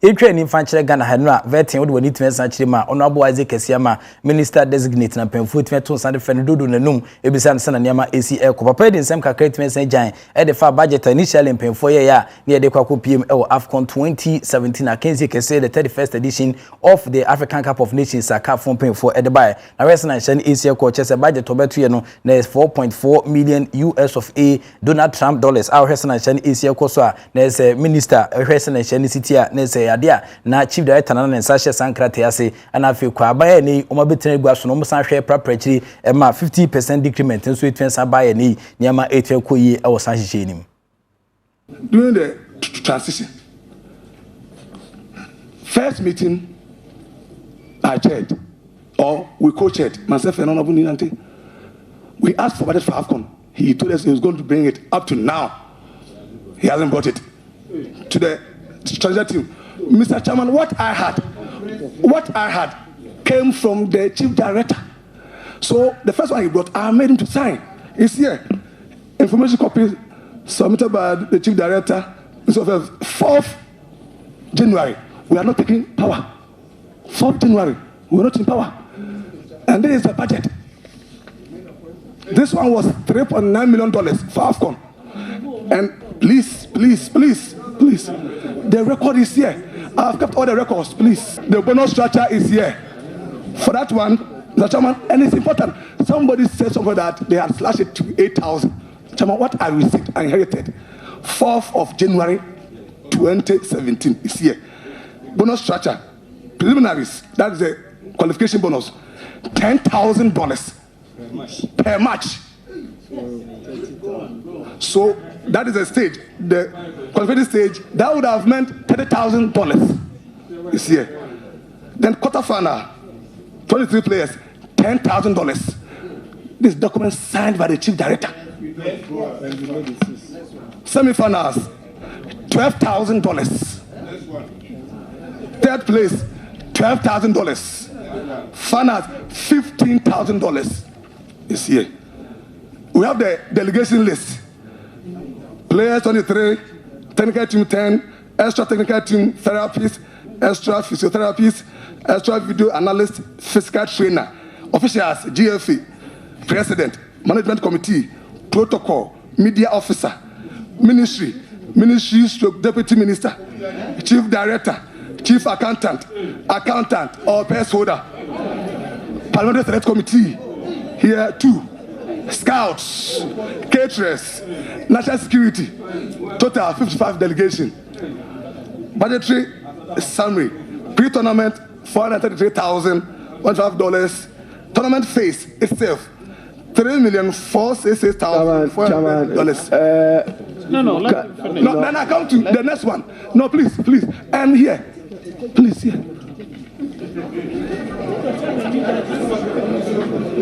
etwa ni fanchire Ghana hanura vetin wo de wani twen sanchire ma Honorable Agokansie ma minister designate na pemfu twen to san de fen dodo nanum ebisa ne sana niama ACL ko papa de nsem kakra twen san jan e de fa budget initially pemfu ye ya ne de kwako PM AFCON 2017 Agokansie kese the 31st edition of the African Cup of Nations aka fon pemfu e de bai na rest na shan ACL ko chese budget obetu ye no na 4.4 million US of A Donald Trump dollars our rest na shan ACL ko so a na say minister rest na shan city a na say ade a na chief director na nsa hye sankrate ase ana afi kwa abaye ni o mabetene gua so no musan hwe prapachiri e ma 50% decrement nso etwen abaye ni niama etwen koyi e wo san hye nim during the transition first meeting I chaired or we co-chaired myself and Honorable Ninante. We asked for budget for AFCON. He told us he was going to bring it. Up to now he hasn't brought it to the treasury team. Mr. Chairman, what I had came from the chief director. So the first one he brought, I made him to sign. It's here. Information copy submitted by the chief director. So 4th January, we are not taking power. 4th January, we are not in power. And this is the budget. This one was $3.9 million for AFCON. And please, the record is here. I've kept all the records, please. The bonus structure is here. For that one, Mr. Chairman, and it's important. Somebody said somewhere that they had slashed it to 8,000. Chairman, what I received, I inherited. 4th of January 2017 is here. Bonus structure, preliminaries, that is the qualification bonus, $10,000 per match. So that is a stage, the qualification stage, that would have meant $30,000 this year. Then quarterfinal, 23 players, $10,000. This document signed by the chief director. Semifinals, $12,000. Third place, $12,000. Finals, $15,000 this year. We have the delegation list. Players 23, technical team 10, extra technical team therapists, extra physiotherapists, extra video analyst, physical trainer, officials, GFA, president, management committee, protocol, media officer, ministry stroke deputy minister, chief director, chief accountant or purse holder, parliamentary select committee, here too. Scouts, caterers, national security, total 55 delegation. Budgetary summary, pre-tournament $433,015. Tournament phase itself $3,466,400. No, then I come to the next one. No, please, and here, please here.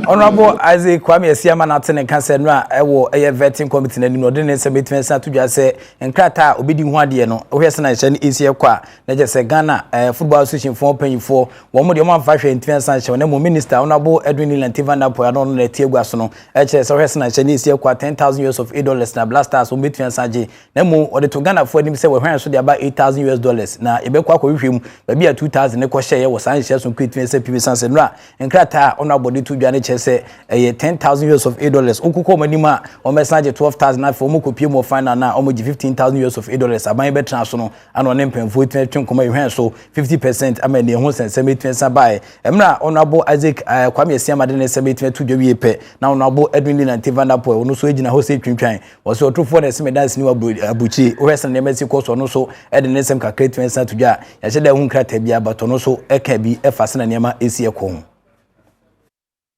Honorable Isaac Kwame Asiama na tene kanse no a ewo eye vetting committee na no de ne se betwensa to dwa se enkrata obedi hu ade no ohwese na hye ne esi ekwa na je se Ghana Football Association for panyfo wo mo de mo amfa hwe ntwensa hye na mo minister Honorable Edwin Lantiva na po ya no na tie gwa so no e che se ohwese na hye ne esi ekwa $10,000 na blasters o betwensa je na mo o de to Ghana fo anim se wo hwan so de aba $8,000 na ebekwa ko hwehwem ba bia 2000 ne ko hye ye wo san hye so kwetwensa pibi sanse no a enkrata Honorable de to dwa ne say $10,000 okuko manima o message $12,000 for mo kopie mo final na o mo $15,000 aban betra so no ano ne mpemfo twetwen koma ehwan so 50% amane ho sensem etwensa bai emra Honorable Isaac Kwame Asiama de ne sebetwen to dwa pe na Honorable Edwin Lantiva na po no so egina ho se twintwan wo so otrofo na seme dance ni abuchi o hesa ne mesi ko so no so e de ne sem kakra twensa to dwa ya hye da hu krata bia bato no so e ka bi e fa na niama esi ekon.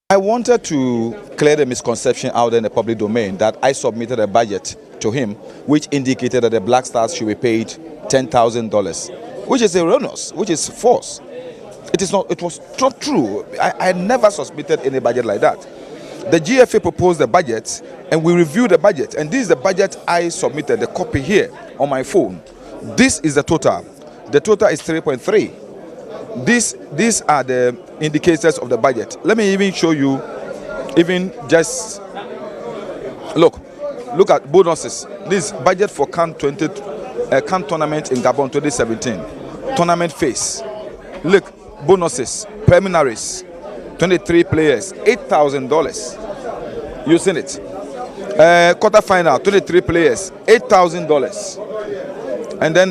I wanted to clear the misconception out in the public domain that I submitted a budget to him which indicated that the Black Stars should be paid $10,000, which is erroneous, which is false. It was not true. I never submitted any budget like that. The GFA proposed the budget and we reviewed the budget, and this is the budget I submitted, the copy here on my phone. This is the total. The total is 3.3. These are the indicators of the budget. Let me even show you, even just look at bonuses. This budget for CAN tournament in Gabon 2017. tournament phase. Look, bonuses, preliminaries, 23 players, $8,000. You seen it? Quarterfinal, 23 players, $8,000. And then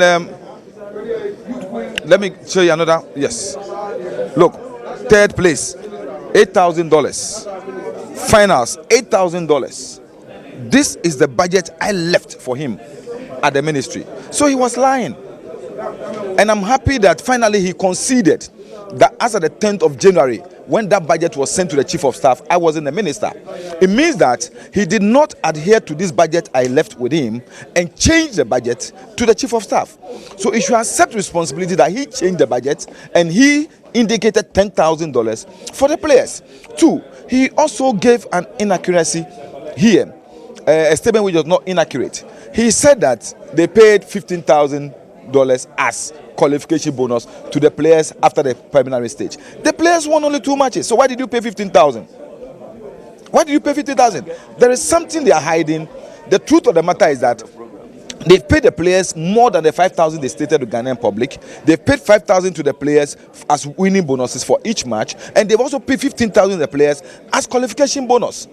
let me show you another. Yes. Look, third place, $8,000. Finals, $8,000. This is the budget I left for him at the ministry. So he was lying. And I'm happy that finally he conceded that as of the 10th of January, when that budget was sent to the chief of staff, I wasn't the minister. It means that he did not adhere to this budget I left with him and change the budget to the chief of staff. So he should accept responsibility that he changed the budget and he indicated $10,000 for the players. 2, he also gave an inaccuracy here, a statement which was not inaccurate. He said that they paid $15,000 as qualification bonus to the players after the preliminary stage. The players won only 2 matches. So why did you pay 15,000? Why did you pay 50,000? There is something they are hiding. The truth of the matter is that they paid the players more than the 5,000 they stated to Ghanaian public. They paid 5,000 to the players as winning bonuses for each match, and they've also paid 15,000 to the players as qualification bonus.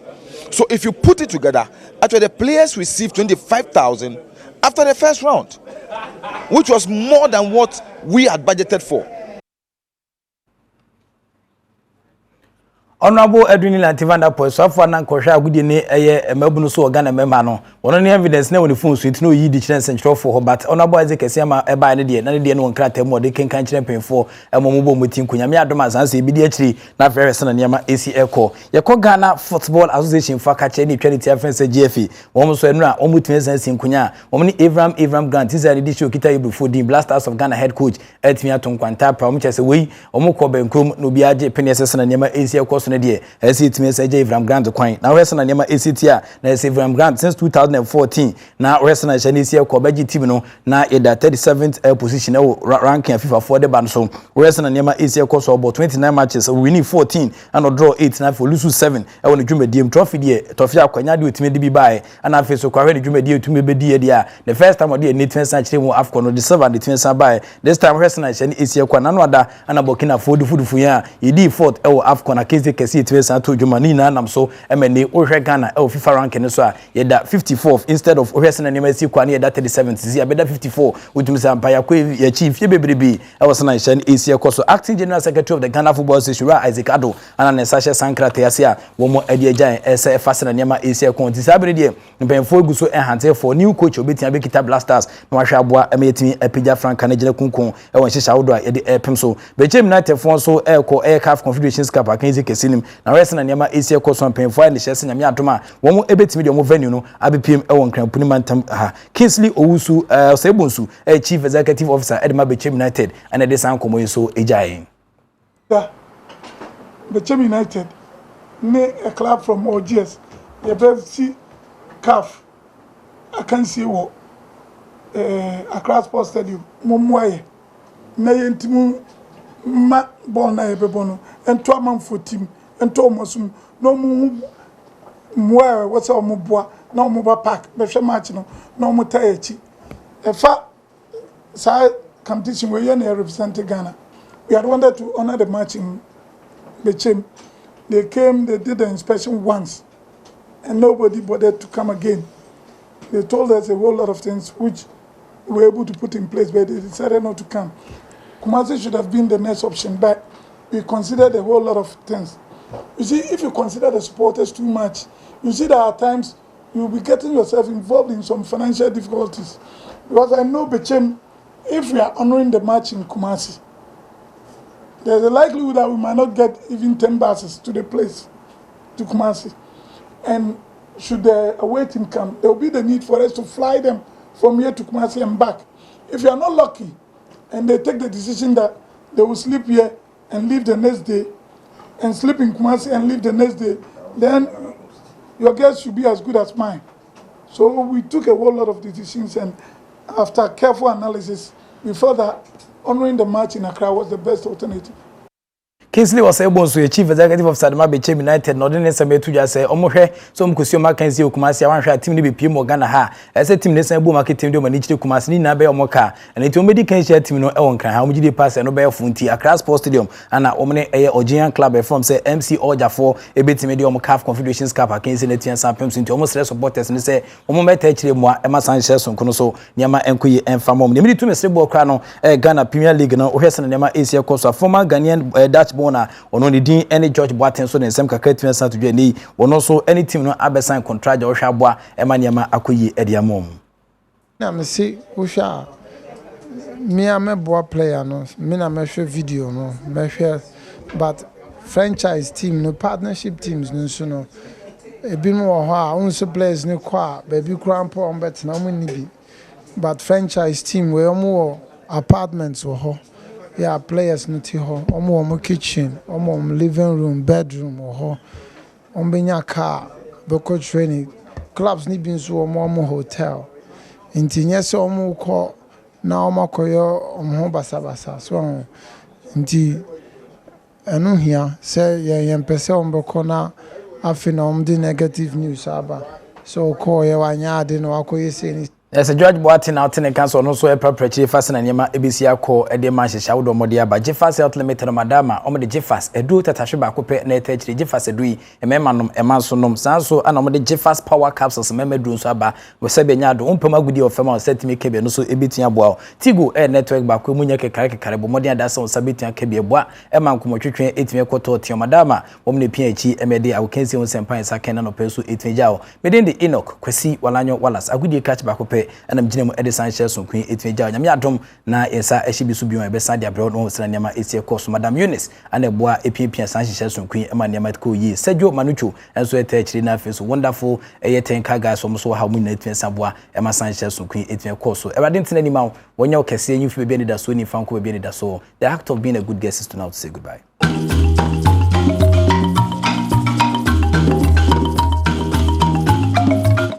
So if you put it together, actually the players received 25,000 after the first round, which was more than what we had budgeted for. Honorable Edwin Lantivanda Post, so far now, Kosha Goodine, a Melbourne so Ghana memano. One only evidence now on the phone, so it's no ye chance and for her, but Honorable Isaac Siama, a by the none of the one crater more, they can champion for a mobile meeting, Kunyamia Domas, and say immediately, not very son and Yama AC Echo. Yako Ghana Football Association for Kacheni, Trinity Offense, GFE, almost almost in Kunya, Omni Avram Grant is an edition Kita before the Blasters of Ghana head coach, Etmiaton Quanta, Promises away, Omoko Benkum, Nubiaje, Peneses and Yama AC Echo. As it means a Avram Grant coin. Now, Western and Yama ACTA, now Avram Grant since 2014. Now, Western and Shanisia Kobaji Timino, now in the 37th position, ranking FIFA for the Banso. Western and Yama ACA course about 29 matches, winning 14 and draw 8 now for lose 7. I want to do a trophy dear, Tofia Quanyadu, it may be by, and I feel so quite do a deal to me be dear. The first time I did need 20 century more Afcon or the 7 the 20 by. This time, Western and ACA Quanada and a Burkina for the food for ya. He did 4th Afcon a case. See it was to Germany nam so MNA Ohe Ghana FIFA ranking so ye that 54th instead of Ohesan and MSC kwani that 37th see abeda 54 with Msampaya kwe ye chief ye bebrebe I was na shan AC so acting general secretary of the Ghana Football Association Isaac Adom and an Sasha Sankrate asia wo mo ade agyan ese fasa na nema AC kon ti sabere de mpemfo gu so enhante for new coach obetia be kita Blasters na wahwe aboa emetimi epija franka na gina kunkun e won hihya wodo a ye de epem so bechem United fon so CAF Confederations Cup akanzi kesi na rest na nyama AC Ekoso mpemfo and shese nyame adoma wo mo ebetimi de mo venue no abepiem e won krampuni mantam ha Kingsley Owusu Sebonsu chief executive officer Edma Bechem United and this ankomo so ejaye Bechem United ne a club from OGS ye be see CAF Agokansie wo Accra Sports Stadium momwaye na yentimu ma ball na yebebo no ento amamfo team ento omosum no mu mwa what's our mubwa no muba park be hwe match no no muta echi efa sa competition we you represent Ghana. We had wanted to honor the match in Bechem. They came, they did the inspection once and nobody bothered to come again. They told us a whole lot of things which we were able to put in place, but they decided not to come. Kumasi should have been the next option, but we considered a whole lot of things. You see, if you consider the supporters too much, you see that at times you'll be getting yourself involved in some financial difficulties. Because I know Bechem, if we are honoring the match in Kumasi, there's a likelihood that we might not get even 10 buses to the place, to Kumasi. And should the away team come, there will be the need for us to fly them from here to Kumasi and back. If you are not lucky, and they take the decision that they will sleep here and leave the next day, and sleep in Kumasi and leave the next day, then your guess should be as good as mine. So we took a whole lot of decisions, and after careful analysis, we felt that honoring the match in Accra was the best alternative. Kingsley was able to chief executive of Sadama Bechem United no den nsem etu dwa say omohwe so mkusio Agokansie Okumasi awanhwe team ni bepie mo Ghana ha ese team ne san bu market team de mani chire Kumasi ni na be omoka and it omedi kan share team no e won kan ha omgide pass no be funti Accra Sports Stadium ana omne eye Ojian club from say MC Ojafo ebetime de CAF Confederations Cup Agokansie ne tian san pemso nti omo sere supporters ne say omo meta chire mo e ma san share so kono so niama enkoye enfam mo ne medi tu mesre ball kra no Ghana Premier League no ohwe se niama Asia course former Ghanaian Dutch born ono ni din any George Boateng so nsem kakra tumi san to dwa ni ono so any team no abesan contract o hwa aboa e ma niam akoyi ediamom na me see wo hwa me ameboa player no me na me hwe video no me hwe but franchise team no partnership teams no so no ebi mo ho a unso players ne kwa baby crampo on bet na mo ni bi but franchise team we omo apartments wo ho yeah, players niti ho omo kitchen omo living room bedroom ho ombenya car boko training clubs ni bin so omo hotel nti nyese omo ko na omo koyo omo basabasa so nti enu hia say yen pese omo ko na afina omo di negative news aba so ko ye wanya ade no akoyese ni Yes, George Boateng out in the council no so e preparatory fast na nyema ebisi akọ e de man hyehyɛ wo do mode aba Jeffas Health Limited madama o de Jeffas edu tatahwe ba kopɛ na etachiri Jeffas edu yi emema nom ema so nom sanso ana o de Jeffas power capsules mema edu nso aba we se benya do ompama gudi of fema setimi kebe no so ebitia boa Tigo network ba ko munya kekare bo mode ada so sabitia kebe boa ema nkomotwetwe etimi koto tio madama wo ne pia echi emede Agokansie on sempan sa ken na no peso etijao meden de Enoch Kwasi Walanyo Wallace agudi catch ba kopɛ ana mjine mu Edison Shelson Queen etweja nyame adom na yesa ehyibisu biwa ebesa dia bro no sra nyama esie course Madam Eunice ana boa epia San Shelson Queen ema nyama ko yi Sergio Manucho enso etachiri na face wonderful eyetenka guys so so ha mu na etwensa boa ema San Shelson Queen etwen course everade ntena ni ma wonya okese enyi fi be ni da so ni fanko be ni da so the act of being a good guest is to now to say goodbye.